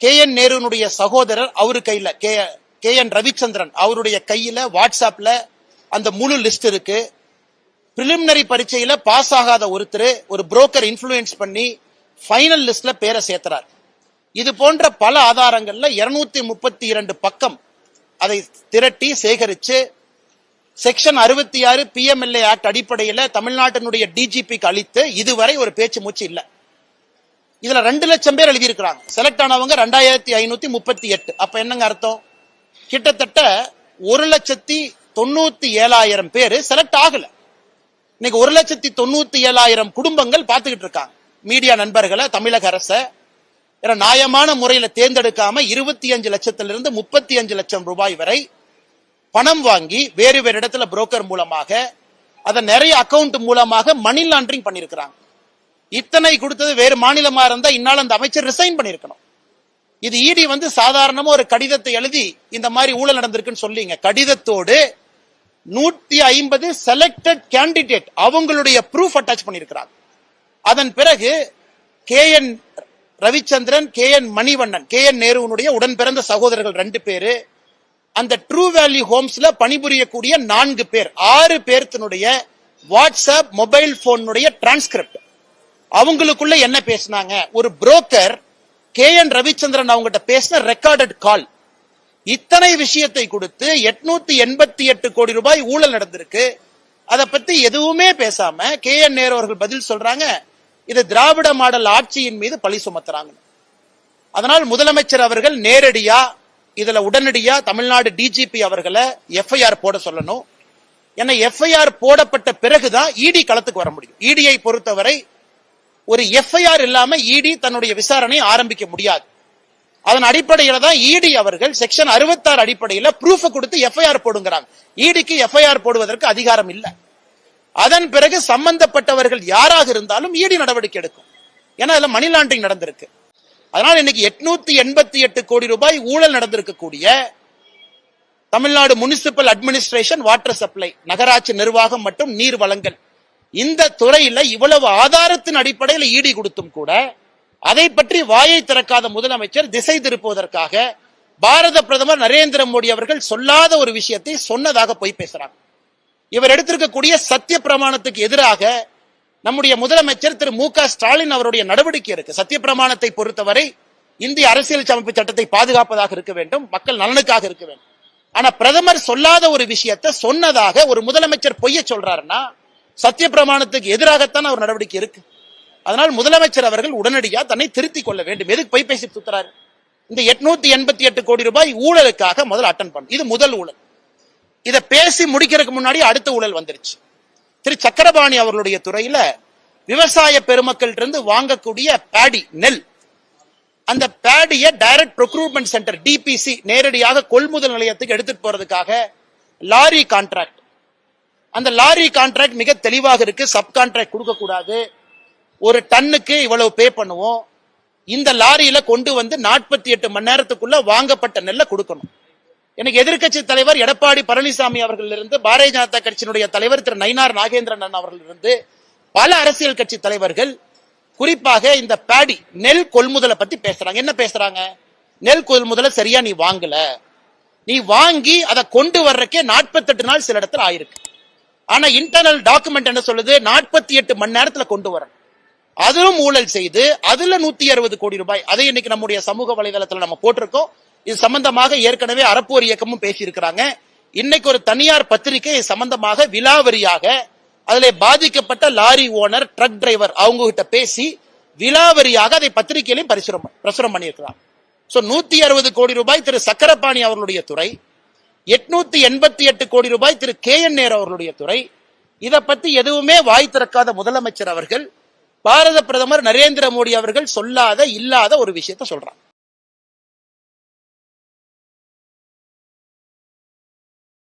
K N நேருனுடைய சகோதரர் அவரு கையில கே என் ரவிச்சந்திரன் அவருடைய கையில வாட்ஸ்அப்ல அந்த முழு லிஸ்ட் இருக்கு. பிரிலிமினரி பரீட்சையில பாஸ் ஆகாத ஒருத்தர் ஒரு புரோக்கர் இன்ஃபுளுயன்ஸ் பண்ணி ஃபைனல் லிஸ்ட்ல பேரை சேர்த்துறார். இது போன்ற பல ஆதாரங்கள்ல 232 பக்கம் அதை திரட்டி சேகரிச்சு செக்ஷன் 66 PMLA ஆக்ட் அடிப்படையில் தமிழ்நாட்டினுடைய டிஜிபிக்கு அளித்து இதுவரை ஒரு பேச்சு மூச்சு இல்ல. இதுல 2 லட்சம் பேர் எழுதியிருக்கிறாங்க. செலக்ட் ஆனவங்க 2538. அப்ப என்னங்க அர்த்தம்? கிட்டத்தட்ட 1,97,000 பேர் செலக்ட் ஆகல. இன்னைக்கு 1,97,000 குடும்பங்கள் பார்த்துக்கிட்டு இருக்காங்க. மீடியா நண்பர்களை, தமிழக அரச நியாயமான முறையில தேர்ந்தெடுக்காம 25 லட்சத்திலிருந்து 35 லட்சம் ரூபாய் வரை பணம் வாங்கி வேறு வேறு இடத்துல புரோக்கர் மூலமாக அதை நிறைய அக்கவுண்ட் மூலமாக மணி லாண்டரிங் பண்ணிருக்கிறாங்க. இத்தனை கொடுத்தது வேறு மாநிலமா இருந்தா இந்நாள் அந்த அமைச்சர் ரிசைன் பண்ணிருக்கணும். இது இடி சாதாரணமா ஒரு கடிதத்தை எழுதி இந்த மாதிரி ஊழல் நடந்திருக்குன்னு சொல்லிங்க. கடிதத்தோடு 150 செலக்டட் கேண்டிடேட் அவங்களுடைய ப்ரூஃப் அட்டாச் பண்ணிருக்கிறாங்க. அதன் பிறகு K N Ravichandran, K N Manivannan, K N நேருனுடைய உடன் பிறந்த சகோதரர்கள் 2 பேரு, அந்த ட்ரூ வேல்யூ ஹோம்ஸ்ல பணிபுரியக்கூடிய 4 பேர், 6 பேர்த்தினுடைய வாட்ஸ்அப் மொபைல் போனுடைய டிரான்ஸ்கிரிப்ட். அவங்களுக்குள்ள என்ன பேசினாங்க? ஒரு புரோக்கர் கே என் ரவிச்சந்திரன் அவங்ககிட்ட பேசின ரெக்கார்டட் கால். இத்தனை விஷயத்தை கொடுத்து 888 கோடி ரூபாய் ஊழல் நடந்திருக்கு. அதை பத்தி எதுவுமே பேசாம கே என் நேரு அவர்கள் பதில் சொல்றாங்க, இது திராவிட மாடல் ஆட்சியின் மீது பழி சுமத்துறாங்க. அதனால் முதலமைச்சர் அவர்கள் நேரடியா இதுல உடனடியா தமிழ்நாடு டிஜிபி அவர்களை FIR போட சொல்லணும். ஏன்னா FIR போடப்பட்ட பிறகுதான் இடி களத்துக்கு வர முடியும். இடியை பொறுத்தவரை ஒரு FIR இல்லாம இடி தன்னுடைய விசாரணை ஆரம்பிக்க முடியாது. அதன் அடிப்படையில தான் இடி அவர்கள் செக்ஷன் 66 அடிப்படையில் ப்ரூஃப் கொடுத்து FIR போடுங்கிறாங்க. இடிக்கு FIR போடுவதற்கு அதிகாரம் இல்லை. அதன் பிறகு சம்பந்தப்பட்டவர்கள் யாராக இருந்தாலும் இடி நடவடிக்கை எடுக்கும். ஏன்னா அதுல மணி லாண்டரிங் நடந்திருக்கு. அதனால இன்னைக்கு 888 கோடி ரூபாய் ஊழல் நடந்திருக்கக்கூடிய Tamil Nadu municipal administration, water supply, நகராட்சி நிர்வாகம் மற்றும் நீர் வழங்கல், இந்த துறையில இவ்வளவு ஆதாரத்தின் அடிப்படையில் இடி கொடுத்தும் கூட அதை பற்றி வாயை திறக்காத முதலமைச்சர் திசை திருப்புவதற்காக பாரத பிரதமர் நரேந்திர மோடி அவர்கள் சொல்லாத ஒரு விஷயத்தை சொன்னதாக போய் பேசுறாங்க. இவர் எடுத்திருக்கக்கூடிய சத்திய பிரமாணத்துக்கு எதிராக நம்முடைய முதலமைச்சர் திரு மு.க. ஸ்டாலின் அவருடைய நடவடிக்கை இருக்கு. சத்திய பிரமாணத்தை பொறுத்தவரை இந்திய அரசியல் அமைப்பு சட்டத்தை பாதுகாப்பதாக இருக்க வேண்டும், மக்கள் நலனுக்காக இருக்க வேண்டும். ஆனா பிரதமர் சொல்லாத ஒரு விஷயத்தை சொன்னதாக ஒரு முதலமைச்சர் பொய்ய சொல்றாருன்னா சத்திய பிரமாணத்துக்கு எதிராகத்தான் அவர் நடவடிக்கை இருக்கு. அதனால் முதலமைச்சர் அவர்கள் உடனடியாக தன்னை திருத்திக் கொள்ள வேண்டும். எதுக்கு பொய் பேசி சுத்துறாரு? இந்த 888 கோடி ரூபாய் ஊழலுக்காக முதல் அட்டன் பண்ணு. இது முதல் ஊழல். இதை பேசி முடிக்கிறதுக்கு முன்னாடி அடுத்த ஊழல் வந்துருச்சு. திரு சக்கரபாணி அவர்களுடைய துறையில விவசாய பெருமக்கள் இருந்து வாங்கக்கூடிய பேடி, நெல், அந்த பேடிய டைரக்ட் ப்ரொக்யூர்மெண்ட் சென்டர் DPC நேரடியாக கொள்முதல் நிலையத்துக்கு எடுத்துட்டு போறதுக்காக லாரி கான்ட்ராக்ட். அந்த லாரி கான்ட்ராக்ட் மிக தெளிவாக இருக்கு. சப் கான்ட்ராக்ட் கொடுக்க கூடாது, ஒரு டன்னுக்கு இவ்வளவு பே பண்ணுவோம், இந்த லாரியில கொண்டு 48 மணி நேரத்துக்குள்ள வாங்கப்பட்ட நெல்லை கொடுக்கணும். எனக்கு எதிர்கட்சி தலைவர் எடப்பாடி பழனிசாமி அவர்கள் இருந்து, பாரதிய ஜனதா கட்சியினுடைய தலைவர் திரு நயினார் நாகேந்திரன் அவர்கள் இருந்து, பல அரசியல் கட்சி தலைவர்கள் குறிப்பாக இந்த பேடி நெல் கொள்முதலை பத்தி பேசுறாங்க. என்ன பேசுறாங்க? நெல் கொள்முதலை சரியா நீ வாங்கல, நீ வாங்கி அதை கொண்டு வர்றக்கே 48 நாள் சில இடத்துல ஆயிருக்கு. ஆனா இன்டர்னல் டாக்குமெண்ட் என்ன சொல்லுது? 48 மணி நேரத்துல கொண்டு வரணும். அதிலும் ஊழல் செய்து அதுல 160 கோடி ரூபாய். அதை இன்னைக்கு நம்முடைய சமூக வலைதளத்துல நம்ம போட்டிருக்கோம். இது சம்பந்தமாக ஏற்கனவே அறப்போர் இயக்கமும் பேசி இருக்கிறாங்க. இன்னைக்கு ஒரு தனியார் பத்திரிகை சம்பந்தமாக விலாவரியாக அதுல பாதிக்கப்பட்ட லாரி ஓனர், ட்ரக் டிரைவர் அவங்க கிட்ட பேசி விலாவரியாக அதை பத்திரிகையிலையும் பிரசுரம் பண்ணியிருக்கிறாங்க. 160 கோடி ரூபாய் திரு சக்கரபாணி அவர்களுடைய துறை, 888 கோடி ரூபாய் திரு KN நேரு அவர்களுடைய துறை. இதை பத்தி எதுவுமே வாய் திறக்காத முதலமைச்சர் அவர்கள் பாரத பிரதமர் நரேந்திர மோடி அவர்கள் சொல்லாத இல்லாத ஒரு விஷயத்த சொல்றாங்க.